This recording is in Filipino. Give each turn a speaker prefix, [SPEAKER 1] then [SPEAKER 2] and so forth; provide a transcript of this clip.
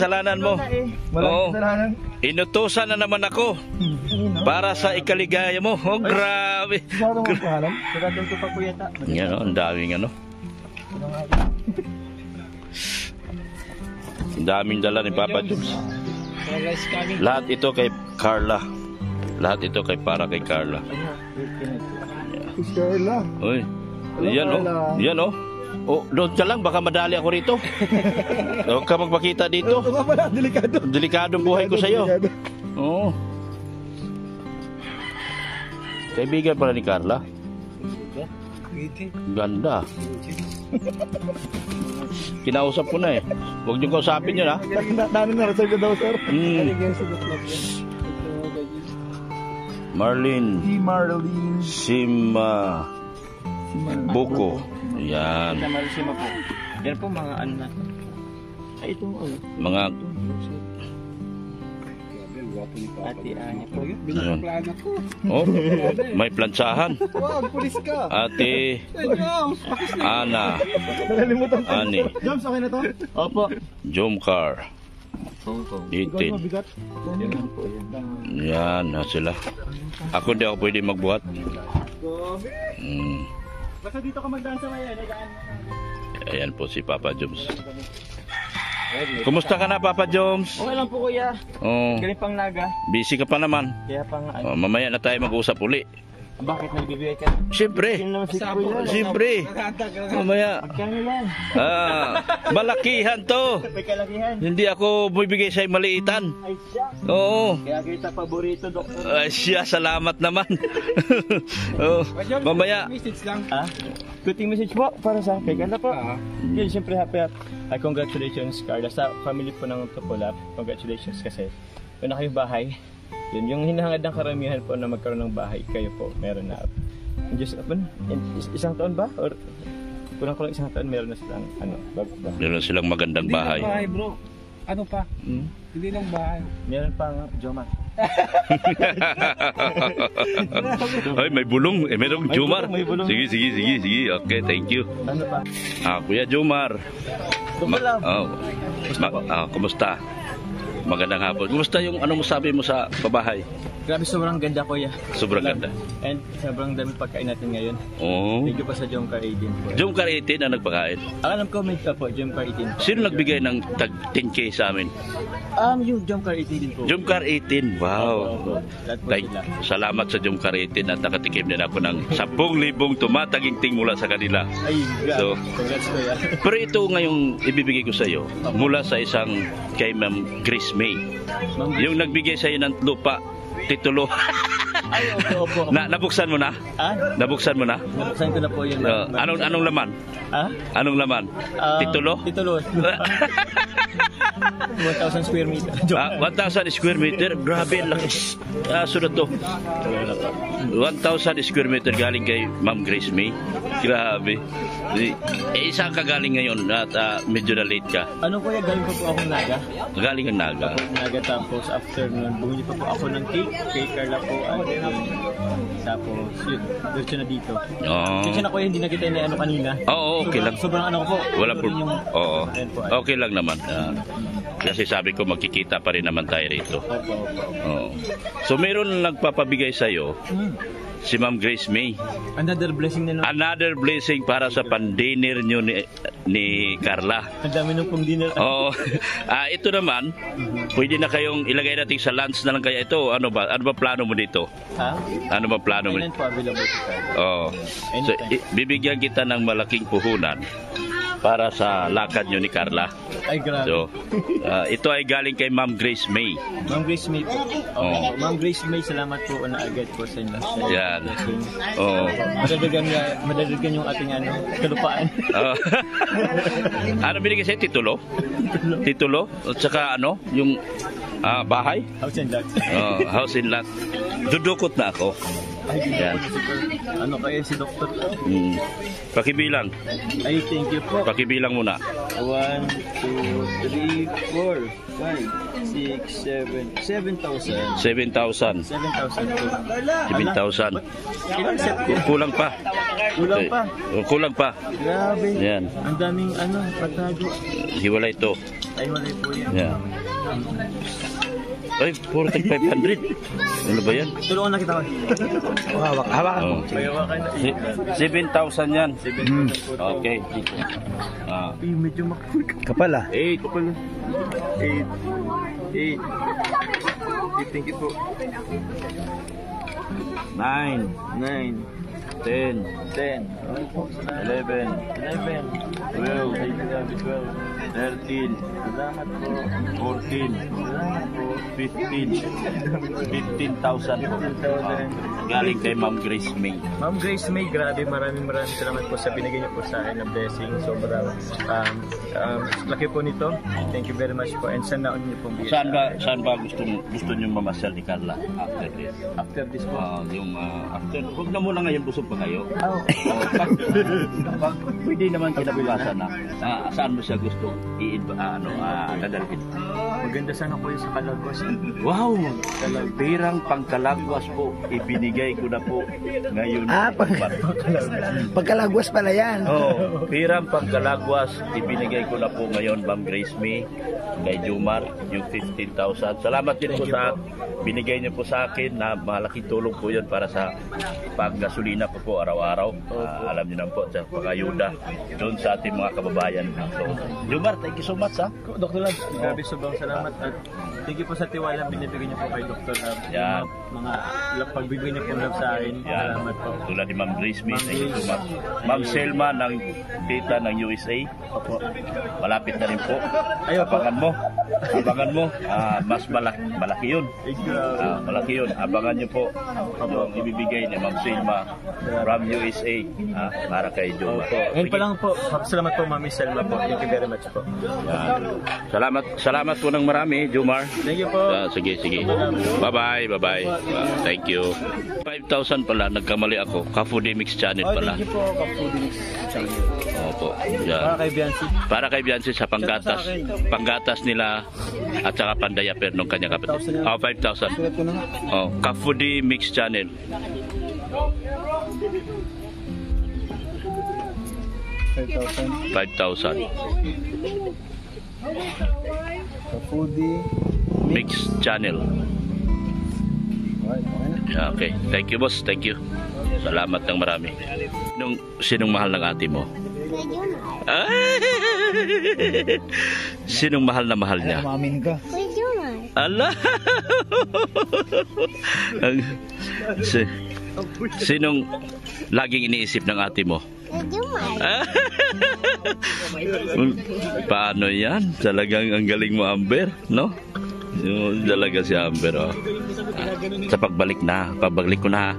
[SPEAKER 1] Kasalanan mo. Oo. Inutusan na naman ako para sa ikaligaya mo. Oh, grabe. Yan, ang daming ano. Ang daming dala ni Papa Joms. Lahat ito kay Carla. Lahat ito para kay Carla.
[SPEAKER 2] Carla.
[SPEAKER 1] Uy. Yan oh. Yan oh. Oh, doon ka lang, baka madali ako rito. Huwag ka magpakita dito.
[SPEAKER 2] Delikado.
[SPEAKER 1] Delikadong buhay ko sa'yo. Oo. Kaibigan pala ni Carla. Ganda. Kinausap ko na eh. Huwag niyong kausapin yun ha.
[SPEAKER 2] Dami na reserve daw, sir.
[SPEAKER 1] Marlene. Sima. Buko. Yan.
[SPEAKER 3] Yan po mga ano na. Ay, ito mo.
[SPEAKER 1] Mga
[SPEAKER 3] Ate Anya po yun.
[SPEAKER 1] Ayun. Oh, may plansahan.
[SPEAKER 2] Wow, pulis ka.
[SPEAKER 1] Ate Ana.
[SPEAKER 2] Nalilimutan ko.
[SPEAKER 1] Ani.
[SPEAKER 2] Joms, okay na to?
[SPEAKER 3] Opo.
[SPEAKER 1] Jomcar. Itin.
[SPEAKER 2] Mabigat.
[SPEAKER 1] Yan na sila. Ako hindi ako pwede magbuhat.
[SPEAKER 3] Basta dito ka magdaan sa maya.
[SPEAKER 1] Ayan po si Papa Joms. Kumusta ka na, Papa Joms?
[SPEAKER 3] Okay lang po, kuya.
[SPEAKER 1] Oh,
[SPEAKER 3] Galing pang naga.
[SPEAKER 1] busy ka pa naman.
[SPEAKER 3] Kaya pang
[SPEAKER 1] Oh, mamaya na tayo mag-usap uli.
[SPEAKER 3] bakit nagbibigay ka?
[SPEAKER 1] Siyempre.
[SPEAKER 3] Sino naman si kuya?
[SPEAKER 1] Siyempre. Mamaya.
[SPEAKER 3] Magkano yan?
[SPEAKER 1] Malakihan to.
[SPEAKER 3] May kalakihan.
[SPEAKER 1] Hindi ako bibigay sa'yo maliitan.
[SPEAKER 3] Ay siya.
[SPEAKER 1] Oo.
[SPEAKER 3] Kaya kita paborito, doktor.
[SPEAKER 1] Ay siya, salamat naman. Oh, mamaya.
[SPEAKER 3] Message lang. Ha? Kuting message po para sa akin. Ganda po. Yun, siyempre happy. Ay, congratulations, Carla. Sa family po ng Tupulap, congratulations kasi yun na kayong bahay. Yun, yung hinahangad ng karamihan po na magkaroon ng bahay, kayo po, meron na. Just, isang taon ba? Or kulang-kulang isang taon, meron na silang,
[SPEAKER 1] Meron silang magandang bahay.
[SPEAKER 4] Hindi lang bahay, bro. Ano pa? Hindi lang bahay.
[SPEAKER 3] Meron pang Jomar.
[SPEAKER 1] Ay, may bulong. Merong Jomar.
[SPEAKER 3] May bulong.
[SPEAKER 1] Sige. Okay, thank you.
[SPEAKER 3] Ano pa?
[SPEAKER 1] Kuya Jomar.
[SPEAKER 3] Tupulap.
[SPEAKER 1] Kumusta? Magandang hapon. Kumusta yung ano mo sabi mo sa pabahay?
[SPEAKER 3] Grabe, sobrang ganda, kuya.
[SPEAKER 1] Sobrang ganda.
[SPEAKER 3] And sobrang dami pagkain natin ngayon.
[SPEAKER 1] Oh.
[SPEAKER 3] Thank you pa sa Jomcar 18 po.
[SPEAKER 1] Jomcar 18 ang nagpakain.
[SPEAKER 3] Alam ko, may po, Jomcar 18.
[SPEAKER 1] Sino nagbigay ng tag 10K sa amin?
[SPEAKER 3] Yung Jomcar 18 din po.
[SPEAKER 1] Jomcar 18. Wow.
[SPEAKER 3] Lahat po sila.
[SPEAKER 1] Salamat sa Jomcar 18 at nakatikim din ako ng 10,000 tumataginting mula sa kanila.
[SPEAKER 3] Ay,
[SPEAKER 1] So,
[SPEAKER 3] congrats, kuya.
[SPEAKER 1] pero ito ngayong ibibigay ko sa iyo mula sa isang kay Ma'am Grace May. Yung nagbigay sa iyo ng lupa, titulo.
[SPEAKER 3] Ay, opo.
[SPEAKER 1] Nabuksan mo na?
[SPEAKER 3] Ha?
[SPEAKER 1] Nabuksan mo na?
[SPEAKER 3] Nabuksan ko na po yun.
[SPEAKER 1] Anong laman?
[SPEAKER 3] Ha?
[SPEAKER 1] Anong laman? Titulo?
[SPEAKER 3] Titulo. 1,000 square meter.
[SPEAKER 1] 1,000 square meter? Grabe, laki. Sunod to. 1,000 square meter galing kay Ma'am Grace May. Grabe. Isang ka galing ngayon at medyo na late ka.
[SPEAKER 3] Ano, kuya, galing pa po akong Naga.
[SPEAKER 1] Galing ang Naga.
[SPEAKER 3] Naga, tapos after nun, bumili pa po ako ng cake. Kay Carla po. Tapos, yun, diretso na dito.
[SPEAKER 1] Oo.
[SPEAKER 3] Kasi na, kuya, hindi na kita ano kanina.
[SPEAKER 1] Oo, okay lang.
[SPEAKER 3] Sobrang ano ko po.
[SPEAKER 1] Wala po.
[SPEAKER 3] Yung,
[SPEAKER 1] Oo.
[SPEAKER 3] ayun po, ay.
[SPEAKER 1] Okay lang naman. Kasi sabi ko magkikita pa rin naman tayo rito.
[SPEAKER 3] Opo.
[SPEAKER 1] Oo. So meron nagpapabigay sa iyo si Ma'am Grace May.
[SPEAKER 3] Another blessing na naman.
[SPEAKER 1] Another blessing para sa pan-dinner nyo ni Carla.
[SPEAKER 3] Ang dami nung pong dinner.
[SPEAKER 1] Oo. Ito naman, pwede na kayong ilagay natin sa lunch na lang kaya ito. Ano ba plano mo dito?
[SPEAKER 3] Ha?
[SPEAKER 1] Ano ba plano mo?
[SPEAKER 3] Kailan po available po tayo?
[SPEAKER 1] Oo. So, bibigyan kita ng malaking puhunan para sa lakad nyo ni Carla.
[SPEAKER 3] Ay, grabe.
[SPEAKER 1] So, ito ay galing kay Ma'am Grace May.
[SPEAKER 3] Ma'am Grace May po.
[SPEAKER 1] Oo.
[SPEAKER 3] Ma'am Grace May, salamat po na agad po sa inyo.
[SPEAKER 1] Yan. Oo.
[SPEAKER 3] Madadagan yung ating kalupaan.
[SPEAKER 1] Ano binigay sa'yo? Titulo? Titulo? At saka ano? Yung bahay?
[SPEAKER 3] House and lot.
[SPEAKER 1] House and lot. Dudukot na ako. Yan.
[SPEAKER 3] Ano kayo si Doktor?
[SPEAKER 1] Pakibilang.
[SPEAKER 3] Ay, thank you po.
[SPEAKER 1] Pakibilang muna.
[SPEAKER 3] 1, 2, 3, 4, 5, 6, 7, 7,000.
[SPEAKER 1] 7,000.
[SPEAKER 3] 7,000 po.
[SPEAKER 1] 7,000.
[SPEAKER 3] Ilang set po?
[SPEAKER 1] Kulang pa.
[SPEAKER 3] Kulang pa.
[SPEAKER 1] Kulang pa.
[SPEAKER 3] Grabe.
[SPEAKER 1] Yan.
[SPEAKER 3] Ang daming patago.
[SPEAKER 1] Hiwalay ito.
[SPEAKER 3] Ay, wala po yan.
[SPEAKER 1] Yeah. Ay, 4500. Ano ba yan?
[SPEAKER 3] Tulungan na kita ko.
[SPEAKER 2] Hawak.
[SPEAKER 1] Oh.
[SPEAKER 3] May hawakan na.
[SPEAKER 1] 7,000 yan.
[SPEAKER 3] 7,000 po.
[SPEAKER 1] Okay. Ah.
[SPEAKER 3] Ay, medyo makapul ka.
[SPEAKER 2] Kapal ah.
[SPEAKER 3] 8 pala. 8. Thank you po.
[SPEAKER 1] 9,
[SPEAKER 3] 9.
[SPEAKER 1] 10,
[SPEAKER 3] 10.
[SPEAKER 1] 11, 12, 13,
[SPEAKER 3] Salamat po.
[SPEAKER 1] 14,
[SPEAKER 3] Salamat po.
[SPEAKER 1] 15,000 po. Galing kay Ma'am Grace May.
[SPEAKER 3] Ma'am Grace May, grabe, maraming salamat po sa binigay niyo po sa akin na blessing. Sobrang laki po nito. Thank you very much po. And sana niyo pong bigyan.
[SPEAKER 1] Saan ba gusto niyo mamasyal ni Carla after this?
[SPEAKER 3] After this po.
[SPEAKER 1] After, huwag na muna ngayon busog pa kayo.
[SPEAKER 3] Oh.
[SPEAKER 1] Pag pwede naman kinabukasan na, saan mo siya gusto dadalhin?
[SPEAKER 3] Maganda sana po yung sa Calagos.
[SPEAKER 1] Wow! Perang pangkalagwas po, ibinigay ko na po ngayon.
[SPEAKER 2] Pagkalagwas pala yan.
[SPEAKER 1] Oh, perang pangkalagwas, ibinigay ko na po ngayon, Ma'am Grace May, kay Jumar, yung 15,000. Salamat din po sa binigay niyo po sa akin na malaking tulong po yun para sa paggasolina ko po araw-araw. Alam niyo na po sa pag-ayuda doon sa ating mga kababayan. So, Jumar, thank you so much ha.
[SPEAKER 3] Dr. Lab, grabe sobrang salamat at thank you po sa tiwala binibigay niyo po kay Dr. Lab.
[SPEAKER 1] Yan.
[SPEAKER 3] Mga pagbibigay niyo po love sa akin.
[SPEAKER 1] Yan.
[SPEAKER 3] Salamat po.
[SPEAKER 1] Tulad ni Ma'am Grace May, thank you so much. Ma'am Selma ng Tita ng USA.
[SPEAKER 3] Opo.
[SPEAKER 1] Malapit na rin po.
[SPEAKER 3] Ayaw po.
[SPEAKER 1] Abangan mo. Mas malaki yun. Malaki yun. Abangan niyo po yung ibibigay ni Ma'am Selma from USA para kay Jumar.
[SPEAKER 3] Ngayon pa lang po, salamat po Mami Selma po. Thank you very much po.
[SPEAKER 1] Salamat po ng marami, Jumar.
[SPEAKER 3] Thank you po.
[SPEAKER 1] Sige. Bye-bye. Thank you. 5,000 pala, nagkamali ako. Ka-Foodie Mix Channel pala.
[SPEAKER 3] Thank you po, Ka-Foodie Mix Channel.
[SPEAKER 1] Opo. Yan.
[SPEAKER 3] Para kay Biancy.
[SPEAKER 1] Para kay Biancy sa panggatas nila at saka pandayaper ng kanyang kapatid. 5,000.
[SPEAKER 2] Sulat ko na nga.
[SPEAKER 1] Ka-Foodie Mix Channel.
[SPEAKER 2] 5,000.
[SPEAKER 1] 5,000.
[SPEAKER 2] Ka-Foodie.
[SPEAKER 1] Mix Channel. Okay. Thank you, boss. Thank you. Salamat ng marami. Sinong mahal ng ate mo? Sinong mahal na mahal niya?
[SPEAKER 2] Mamin ka.
[SPEAKER 1] Ala! Sinong laging iniisip ng ate mo? Paano yan? Talagang ang galing mo, Amber, no? Yung talaga si Amber, oh. Sa pagbalik ko na.